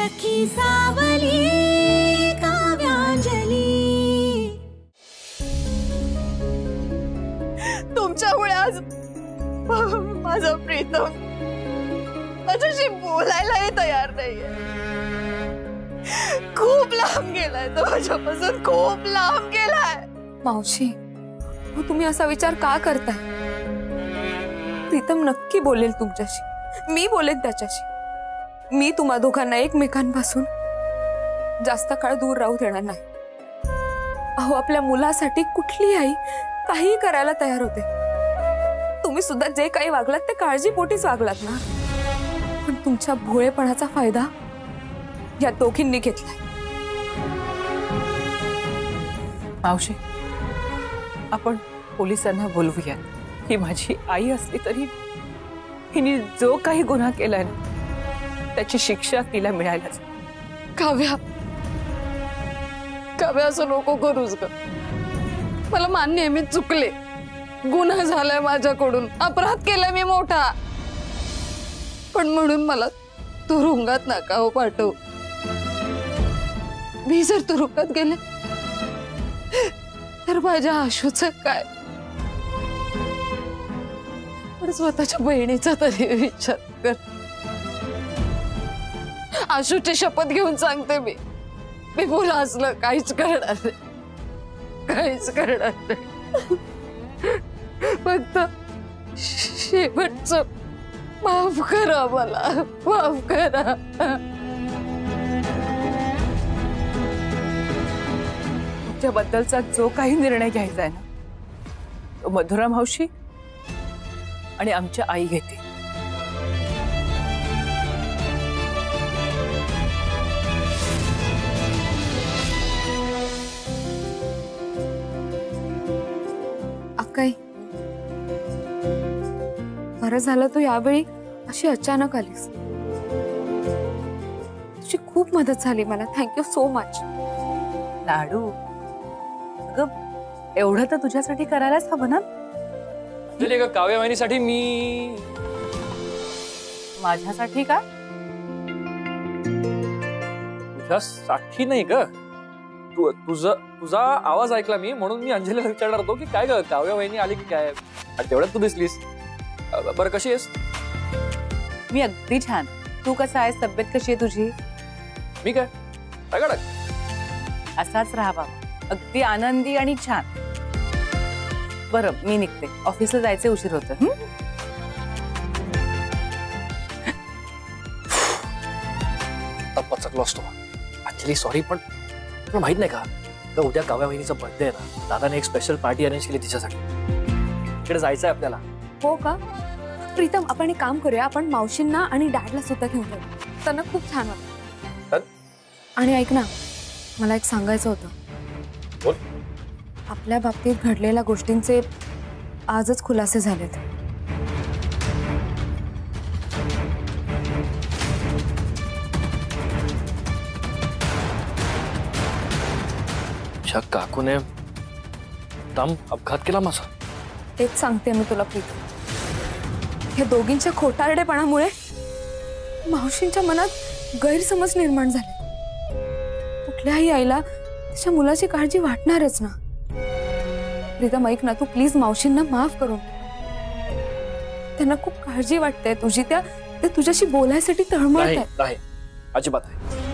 सखी सावली काव्यांजली। तुमच्यामुळे आज माझा प्रीतम माझ्याशी बोलायलाही तयार नाहीये। खूप लांब गेलाय तो माझ्यापासून, खूप लांब गेलाय। मावशी, तुम्ही असा विचार का करताय? प्रीतम नक्की बोलेल तुमच्याशी, मी बोलेन त्याच्याशी। मी तुम्हा दोघांना एकमेकांपासून जास्त काळ दूर राहू देणार नाही। अहो, आपल्या मुलासाठी कुठली आई काही करायला तयार होते। तुम्ही सुद्धा जे काही वागलात ते काळजीपोटीच वागलात ना, पण तुमच्या भोळेपणाचा फायदा या दोघींनी घेतलाय। मावशी, आपण पोलिसांना बोलवूया। ही माझी आई असली तरी हिने जो काही गुन्हा केलाय ना त्याची शिक्षा तिला मिळायलाच। काव्या, काव्या असं नको करूस ग। मला मान्य आहे मी चुकले, गुन्हा झालाय माझ्याकडून, अपराध केलाय मी मोठा, पण म्हणून मला तुरुंगात नका हो पाठव। मी जर तुरुंगात गेले तर माझ्या आशूचं काय? पण स्वतःच्या बहिणीचा तरी विचार कर। आशूची शपथ घेऊन सांगते मी बोला असलं काहीच करणार नाही, काहीच करणार नाही। फक्त शेवटचं माफ करा मला, माफ करा। तुमच्याबद्दलचा जो काही निर्णय घ्यायचा आहे ना तो मधुरा मावशी आणि आमच्या आई घेते। अक्काई, बरं झालं तू यावेळी अशी अचानक आलीस। तुझी खूप मदत झाली मला, थँक्यू सो मच। लाडू, अगं एवढं तर तुझ्यासाठी करायलाच हवं ना। काव्या वहिनीसाठी मी माझ्यासाठी का? तुझ्यासाठी नाही ग, तुझा आवाज ऐकला मी, म्हणून मी अंजलीला विचारणार होतो की काय ग काव्या वहिनी आली की काय, आणि तेवढ्यात तू दिसलीस। बरं, कशी आहेस? मी अगदी छान। तू कसा आहेस? तब्येत कशी आहे तुझी? मी काय असाच राहावा, अगदी आनंदी आणि छान। बरं, मी निघते, ऑफिसला जायचे, उशीर होतं। पचकलो असतो ऍक्च्युली, सॉरी, पण तुला माहित नाही का उद्या काव्या वहिनीचा बर्थडे आहे ना, दादाने एक स्पेशल पार्टी अरेंज केली तिच्यासाठी, तिकडे जायचंय आपल्याला। हो का? प्रीतम, आपण एक काम करूया, आपण मावशींना आणि डॅडला सुद्धा घेऊन जाऊ, त्यांना खूप छान वाटतं। आणि ऐक ना, मला एक सांगायचं होतं। बोल। आपल्या बाबतीत घडलेल्या गोष्टींचे आजच खुलासे झालेत। काकूने दम अपघात केला माझा? तेच सांगते मी तुला प्रीतम, या दोघींच्या खोटारडेपणामुळे मावशींच्या मनात गैरसमज निर्माण झाले। कुठल्याही आईला तिच्या मुलाची काळजी वाटणारच ना। प्रीतम, ऐक ना, तू प्लीज मावशींना माफ करून, त्यांना खूप काळजी वाटते तुझी, ते तुझ्याशी बोलायसाठी तळमळतायत। नाही, अजिबात नाही।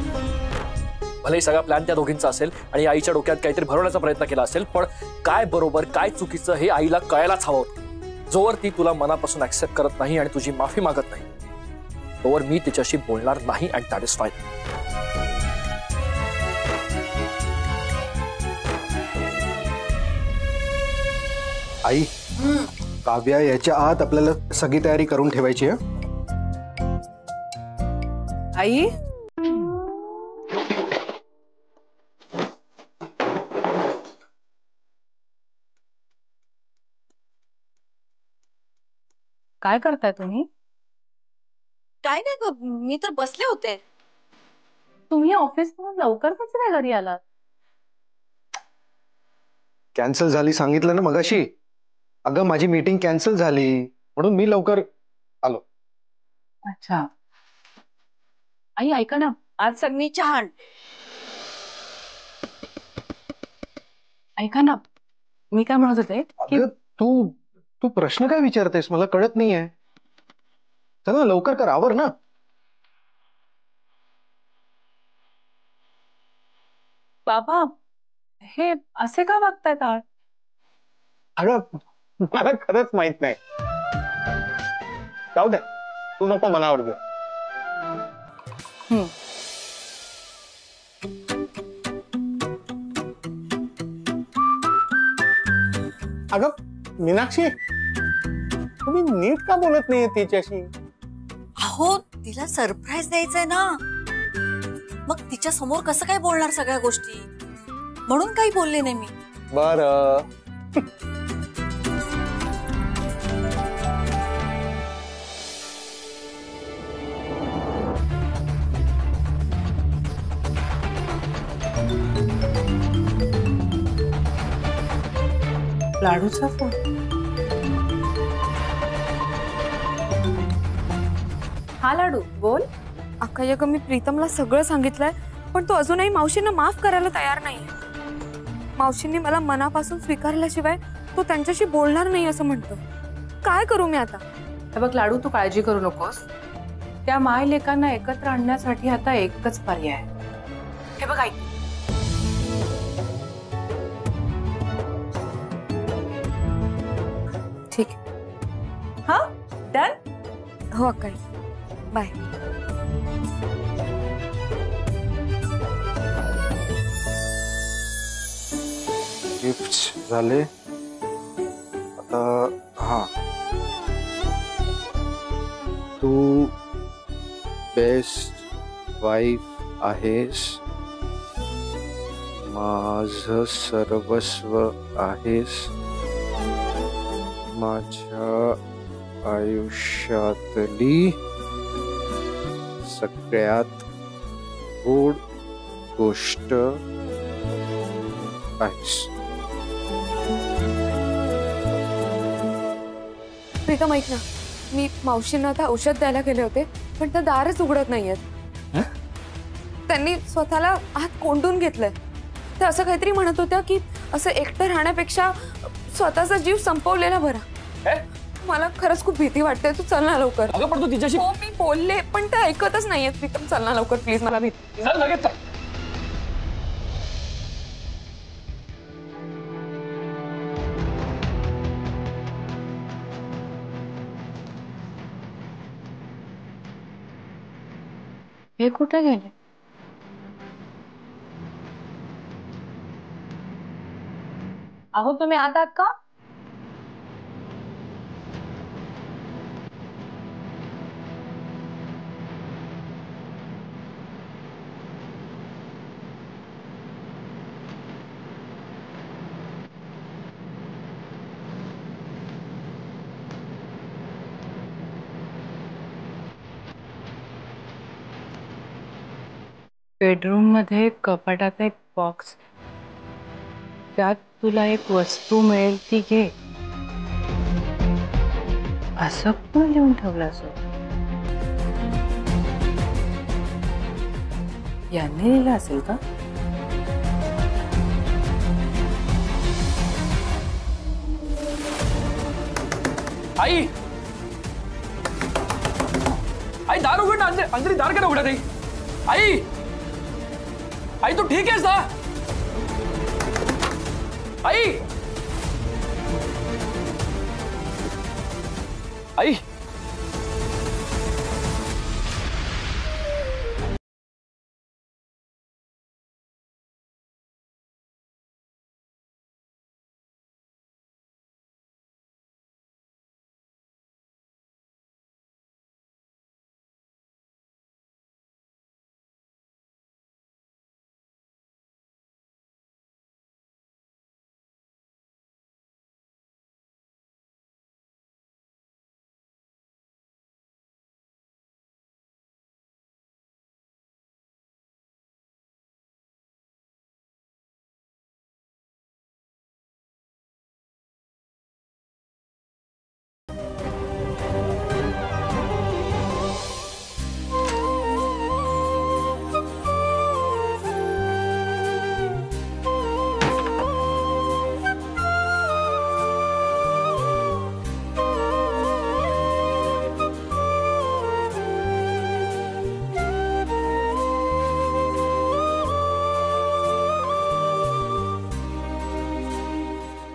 भले सगळा प्लॅन त्या दोघींचा असेल आणि आईच्या डोक्यात काहीतरी भरवण्याचा प्रयत्न केला असेल, पण काय बरोबर काय चुकीचं हे आईला कळायलाच हवं होतं। जोवर ती तुला मनापासून ऍक्सेप्ट करत नाही आणि तुझी माफी मागत नाही, तोवर मी तिच्याशी बोलणार नाही, अँड दॅट इज फाईन। आई, काव्या याच्या आत आपल्याला सगळी तयारी करून ठेवायची आहे। आई, काय करताय तुम्ही? काय नाही ग, मी तर बसले होते। तुम्ही ऑफिसमधून लवकर कसं काय घरी आलात? कॅन्सल झाली सांगितलं ना मगाशी। अगं, माझी मीटिंग कॅन्सल झाली म्हणून मी लवकर आलो। अच्छा। आई ऐका ना, आज सगळी छान. ऐका ना, मी काय म्हणत होते की अगं, तू तू प्रश्न काय विचारतेस मला कळत नाहीये. चल ना लवकर कर, आवर ना. बाबा हे असे का वागतायत आज? अगं मला खरंच माहित नाही. जाऊ दे, तू नको मनावर घेऊ. अगं मीनाक्षी, तुम्ही नीट का बोलत नाहीये तिच्याशी? अहो तिला सरप्राईज द्यायचंय ना, मग तिच्या समोर कसं काय बोलणार सगळ्या गोष्टी, म्हणून काही बोलले नाही मी. बरं. लाडूचा फोन. हा लाडू बोल. अक्का अगं, मी प्रीतमला सगळं सांगितलंय, पण तो अजूनही मावशींना माफ करायला तयार नाही. मावशींनी मला मनापासून स्वीकारल्याशिवाय तो त्यांच्याशी बोलणार नाही असं म्हणतो. काय करू मी आता? हे बघ लाडू, तू काळजी करू नकोस. त्या माय लेकांना एकत्र आणण्यासाठी आता एकच पर्याय आहे. हे बघ ऐक, ठीक आहे. हा डन. हो अक्का, बाय. गिफ्ट झाले आता. हा, तू बेस्ट वाईफ आहेस, माझं सर्वस्व आहेस, माझ्या आयुष्यातली सगळ्यात गोड गोष्ट आहेस. प्रीतम ऐक ना, मी मावशींना आता औषध द्यायला गेले होते, पण त्या दारच उघडत नाहीयेत. त्यांनी स्वतःला आत कोंडून घेतलंय. ते असं काहीतरी म्हणत होत्या की असं एकटं राहण्यापेक्षा स्वतःचा जीव संपवलेला बरा. मला खरंच खूप भीती वाटते. तू चल ना लवकर. अगं पण तू तिच्याशी हो मी बोलले, पण ते ऐकतच नाहीयेत. प्रीतम चल ना लवकर प्लीज, मला भीती. चल लगेच चल. हे कुठे गेले? अहो तुम्ही आत आहात का? बेडरूम मध्ये कपाटात एक बॉक्स, त्यात तुला एक वस्तू मिळेल ती घे, असं पण लिहून ठेवलं असं. यांनी लिहिलं असेल का? आई, आई दार उघड ना. अंदरी दार का उघडत आहे? आई, आई तू ठीक आहेस ना? आई, आई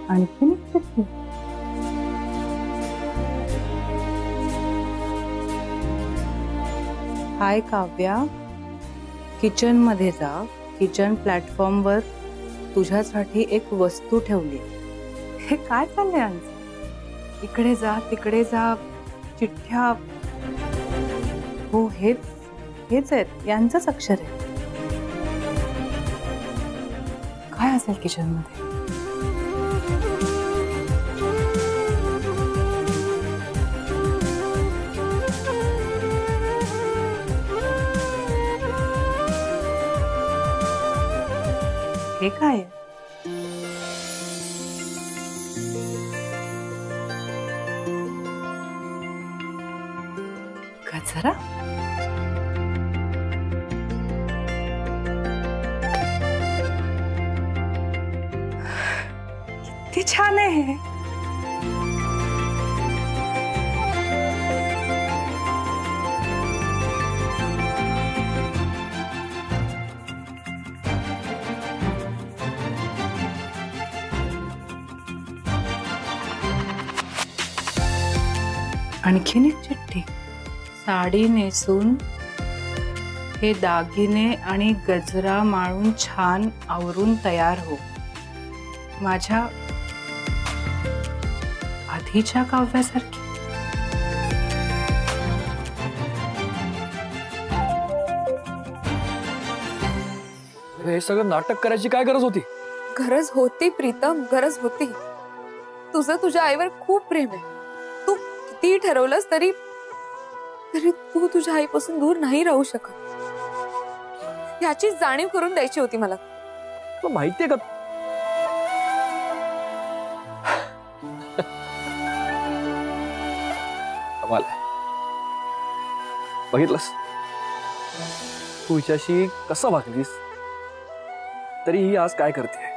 आणखीन एक चिठ्ठी. हाय काव्या, किचन मध्ये जा. किचन प्लॅटफॉर्मवर तुझ्यासाठी एक वस्तू ठेवली. हे काय चाललंय आमचं? इकडे जा तिकडे जा, चिठ्ठ्या. हो हेच आहेत, यांचंच अक्षर आहे. काय असेल किचन मध्ये? हे काय आहे? गजरा. किती छान आहे. आणखीन एक चिठ्ठी. साडी नेसून हे दागिने आणि गजरा माळून छान आवरून तयार हो. माझ्या आधीच्या काव्यासारखी. हे सगळं नाटक करायची काय गरज होती? गरज होती प्रीतम, गरज होती. तुझं तुझ्या आईवर खूप प्रेम आहे. तू किती ठरवलंस तरी तू तुझ्या आईपासून दूर नाही राहू शकत. याची जाणीव करून द्यायची होती मला. तुला माहितीये का बघितलंस तू हिच्याशी कसं वागलीस, तरी ही आज काय करते.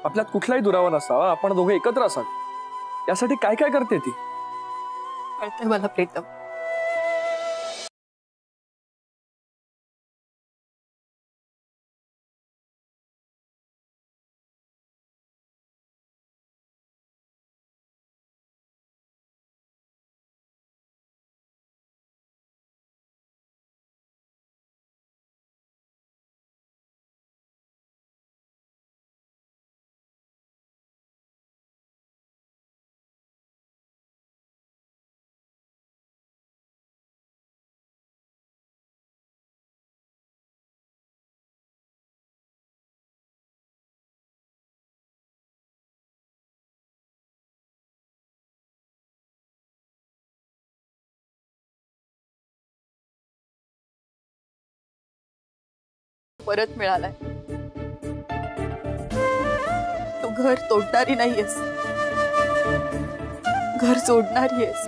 आपल्यात कुठलाही दुरावा नसावा, आपण दोघे एकत्र असावे, यासाठी काय काय करते ती. कळतंय मला प्रीतम. परत मिळालाय. तू घर तोडणारी नाहीयेस, घर जोडणारी आहेस.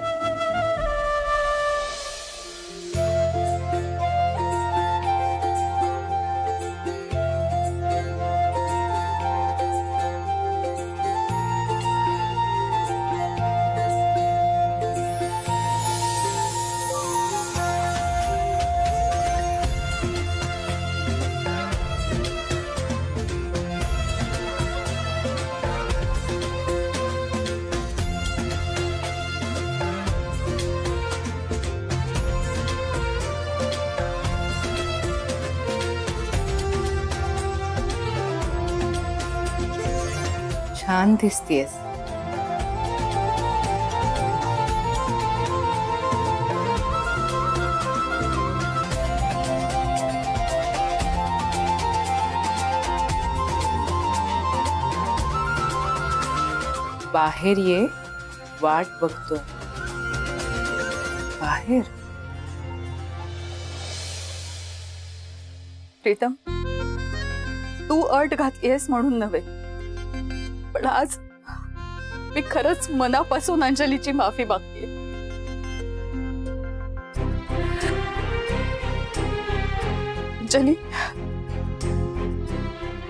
छान दिसतेस. बाहेर ये, वाट बघतोय. बाहेर. प्रीतम, तू अट घातलीयस म्हणून नव्हे, पण आज मी खरंच मनापासून अंजलीची माफी मागते. अंजली,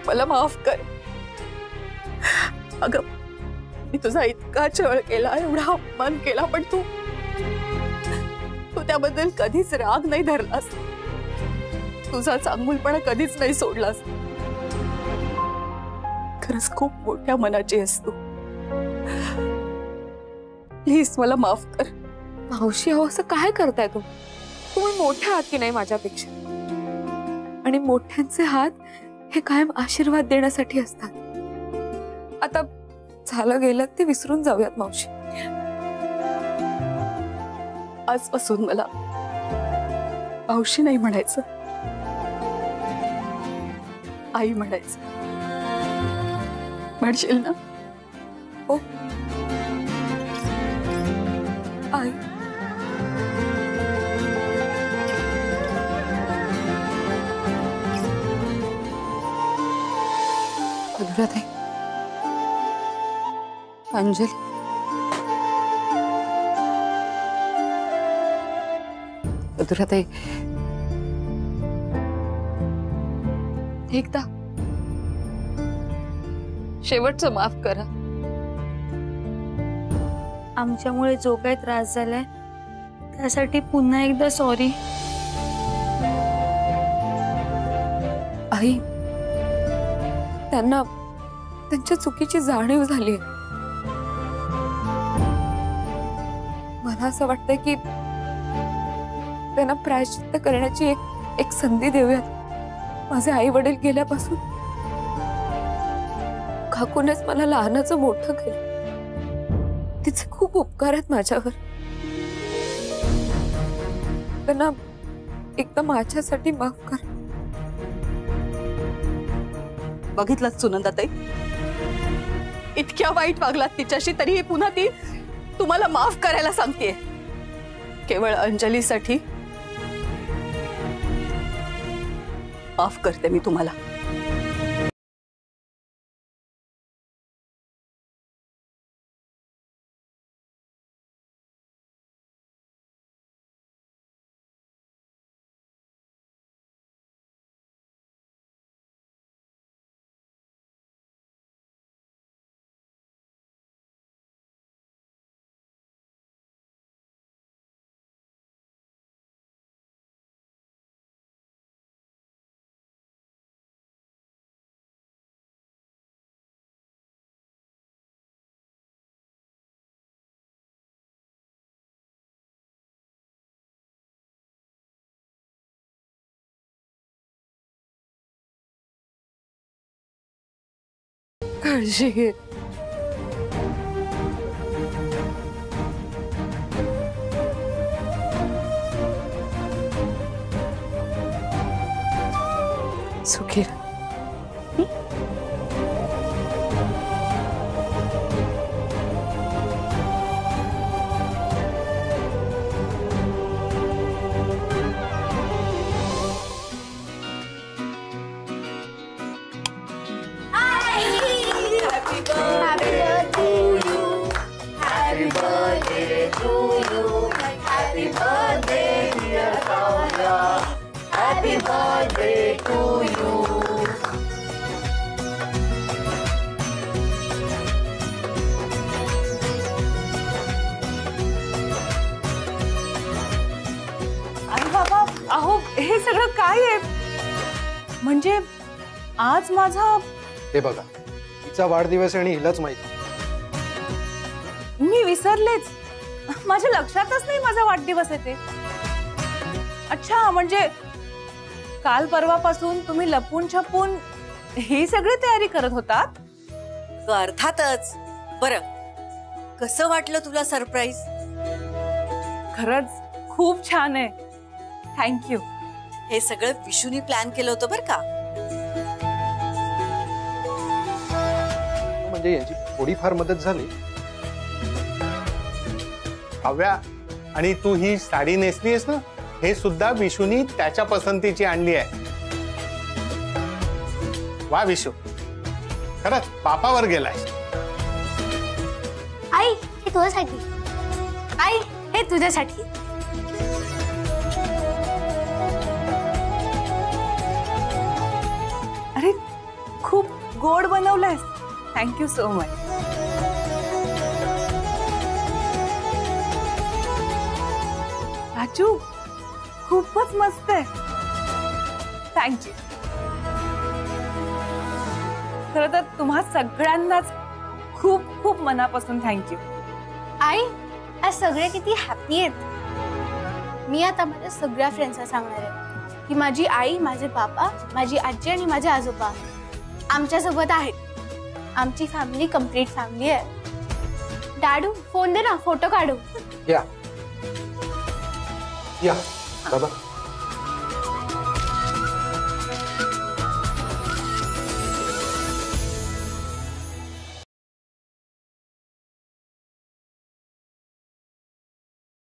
मला माफ कर. अगं, मी तुझा इतका छळ केला, एवढा अपमान केला, पण तू त्याबद्दल कधीच राग नाही धरलास. तुझा चांगुलपणा कधीच नाही सोडलास. खरंच खूप मोठ्या मनाची आहेस तू. प्लीज मला माफ कर. मावशी अहो असं काय करताय तुम्ही मोठ्या आहात की नाही माझ्यापेक्षा, आणि मोठ्यांचे हात हे कायम आशीर्वाद देण्यासाठी असतात. आता झालं गेलं ते विसरून जाऊयात मावशी. आजपासून मला मावशी नाही म्हणायचं, आई म्हणायचं. म्हणशील ना? हो आई. अनुराधाई, अंजली, अनुराधाई, एकदा शेवटचं माफ करा. आमच्यामुळे जो काही त्रास झालाय त्यासाठी पुन्हा एकदा सॉरी. आई, त्यांना त्यांच्या चुकीची जाणीव झाली. मला असं वाटतंय की त्यांना प्रायश्चित्त करण्याची एक संधी देऊयात. माझे आई वडील गेल्यापासून काकूनेच मला लहानाचं मोठं केलं. तिचे खूप उपकार आहेत माझ्यावर. त्यांना एकदा माझ्यासाठी माफ कर. बघितलं सुनंदाताई, इतक्या वाईट वागलात तिच्याशी तरीही पुन्हा ती तुम्हाला माफ करायला सांगतेय. केवळ अंजलीसाठी माफ करते मी तुम्हाला. काळजी घे. सुखी रहा. अरे बाबा, अहो हे सगळं काय आहे? म्हणजे आज माझा, हे बघा, तिचा वाढदिवस आणि हिलाच माहिती. मी विसरलेच. माझ्या लक्षातच नाही माझा वाढदिवस आहे ते. अच्छा, म्हणजे काल परवापासून तुम्ही लपून छपून ही सगळी तयारी करत होतात? अर्थातच. बरं, कसं वाटलं तुला सरप्राईज? खरंच खूप छान आहे. थँक्यू. हे सगळं विशूनी प्लॅन केलं होतं बरं का. म्हणजे याची थोडीफार मदत झाली. काव्या, आणि तू ही साडी नेसलीस ना, हे सुद्धा विशूनी त्याच्या पसंतीची आणली आहे. वा विशू, खरंच बापावर गेलाय. आई हे तुझ्यासाठी. आई हे तुझ्यासाठी. अरे खूप गोड बनवलंयस. Thank you so much. राजू, खूपच मस्त आहे. थँक्यू. खरं तर तुम्हा सगळ्यांनाच खूप खूप मनापासून थँक्यू. आई आज सगळे किती हॅपी आहेत. मी आता माझ्या सगळ्या फ्रेंड्सला सांगणार आहे की माझी आई, माझे बाबा, माझी आजी आणि माझे आजोबा आमच्यासोबत आहेत. आमची फॅमिली कंप्लीट फॅमिली आहे. डॅडू फोन दे ना, फोटो काढू. या बाबा